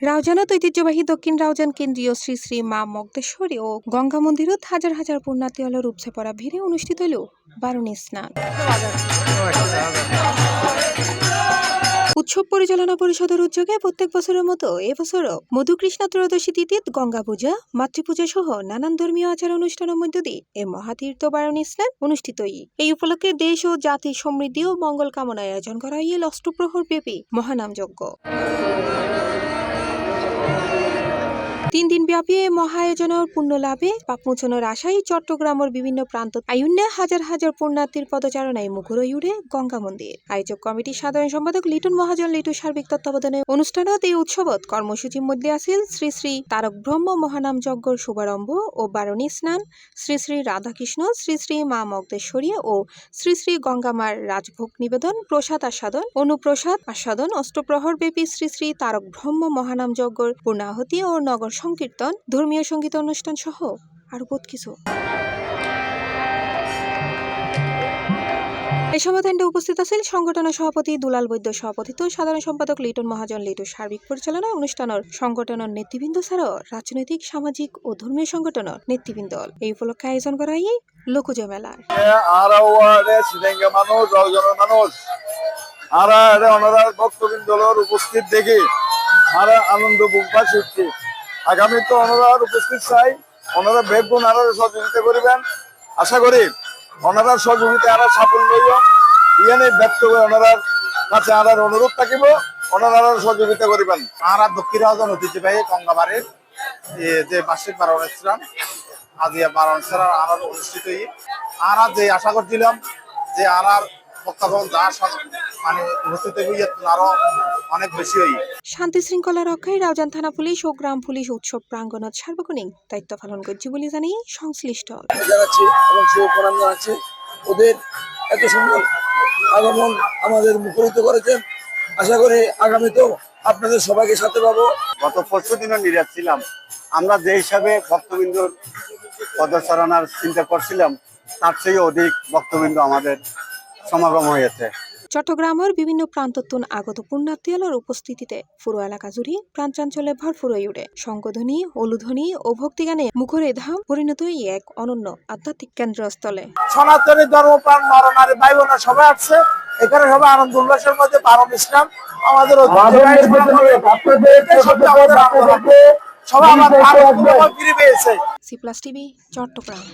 রাউজানত ঐতিহ্যবাহী দক্ষিণ রাউজান কেন্দ্রীয় শ্রী শ্রী মা মগদেশ্বরী ও গঙ্গা মন্দিরত হাজার হাজার পুণ্যার্থী হল রূপসে পড়া ভিড়ে অনুষ্ঠিত হল বারুণী স্নান। উৎসব পরিচালনা পরিষদের উদ্যোগে প্রত্যেক বছরের মতো এবছরও মধুকৃষ্ণা ত্রয়োদশী তিথিত গঙ্গা পূজা, মাতৃপূজা সহ নানান ধর্মীয় আচার অনুষ্ঠানের মধ্য দিয়ে এই মহাতীর্থ বারুণী স্নান অনুষ্ঠিত এই উপলক্ষে দেশ ও জাতির সমৃদ্ধি ও মঙ্গল কামনায় আয়োজন করা হইল অষ্টপ্রহর ব্যাপী মহানাম যজ্ঞ। 3 দিন ব্যাপী এই মহা আয়োজনের পুণ্য লাভে পাপমোচনের আশায় চট্টগ্রামের বিভিন্ন প্রান্ত আয়ুন্যে হাজার হাজার পুণ্যার্থীর পদচারণায় মুখর হয়ে উঠে গঙ্গা মন্দির। আয়োজক কমিটির সাধারণ সম্পাদক লিটন মহাজন লিটুর সার্বিক তত্ত্বাবধানে অনুষ্ঠানত এই উৎসবত কর্মসূচির মধ্যে আছিল শ্রী শ্রী তারক ব্রহ্ম মহানাম যজ্ঞর শুভারম্ভ ও বারুণী স্নান, শ্রী শ্রী রাধাকৃষ্ণ, শ্রী শ্রী মা মগদেশ্বরী ও শ্রী শ্রী গঙ্গামার রাজভোগ নিবেদন, প্রসাদ আস্বাদন, অনুপ্রসাদ আস্বাদন, অষ্টপ্রহর ব্যাপী শ্রী শ্রী তারক ব্রহ্ম মহানাম যজ্ঞর পূর্ণাহুতি ও নগর সংকীর্তন, ধর্মীয় সঙ্গীত অনুষ্ঠান সহ আরো বহুত কিছু। এই সমাধানটা উপস্থিত আছেন সংগঠনের সভাপতি দুলাল বৈদ্য সভাপতিত্ব সাধারণ সম্পাদক লিটন মহাজন লিটুর সার্বিক পরিচালনায় অনুষ্ঠানের সংগঠনের নেতৃবৃন্দ ছাড়াও রাজনৈতিক, সামাজিক ও ধর্মীয় সংগঠনের নেতৃবৃন্দ। এই উপলক্ষে আয়োজন করা হয় লোকজ মেলা। উপস্থিত দেখে আনন্দ বুকবাস হচ্ছে। আগামী তো ওনারা উপস্থিত চাই, ওনারা বেগুন আরো সহযোগিতা করবেন। আশা করি ওনারা সহযোগিতা আরো সাফল্য ইয়ানে ব্যক্ত করে ওনার কাছে আনার অনুরোধ থাকিব, ওনারা আরো সহযোগিতা করবেন। আমরা দক্ষিণ রাউজান ঐতিহ্যবাহী গঙ্গাবাড়ির যে বার্ষিক বারণ অনুষ্ঠান আজ বারণ আর অনুষ্ঠিত আর যে আশা করছিলাম যে আর বক্তব্য যা মানে উপস্থিত আরো অনেক বেশি হই। শান্তি শৃঙ্খলা রক্ষায় রাউজান থানা পুলিশ ও গ্রাম পুলিশ উৎসব প্রাঙ্গণত সার্বক্ষণিক দায়িত্ব পালন করছে বলে জানিয়ে সংশ্লিষ্ট ওদের এত সুন্দর আগমন আমাদের মুখরিত করেছেন। আশা করি আগামীতেও আপনাদের সবাইকে সাথে পাবো। গত 4 দিনও নিরাশ ছিলাম। আমরা যে হিসাবে ভক্তবৃন্দর পদচারণার চিন্তা করছিলাম তার চেয়ে অধিক ভক্তবৃন্দ আমাদের সমাগম হয়েছে। চট্টগ্রামের বিভিন্ন প্রান্তত্বন আগত পুণ্যার্থীদের উপস্থিতিতে পুরো এলাকা জুড়ে প্রাঞ্চাঞ্চলে ভরপুর হয়ে ওঠে। শঙ্খধ্বনি, অলুধ্বনি ও ভক্তিগানে মুখরে ধাম পরিণত এক অনন্য আধ্যাত্মিক কেন্দ্রস্থলে। সনাতনী ধর্মপ্রাণ নরনারী ভাই বোনেরা সবাই আসছে এখানে, সবাই আনন্দ উল্লাসের মধ্যে বারুণী স্নান আমাদের সবাই আমার ফিরে পেয়েছে। সি+ টিভি, চট্টগ্রাম।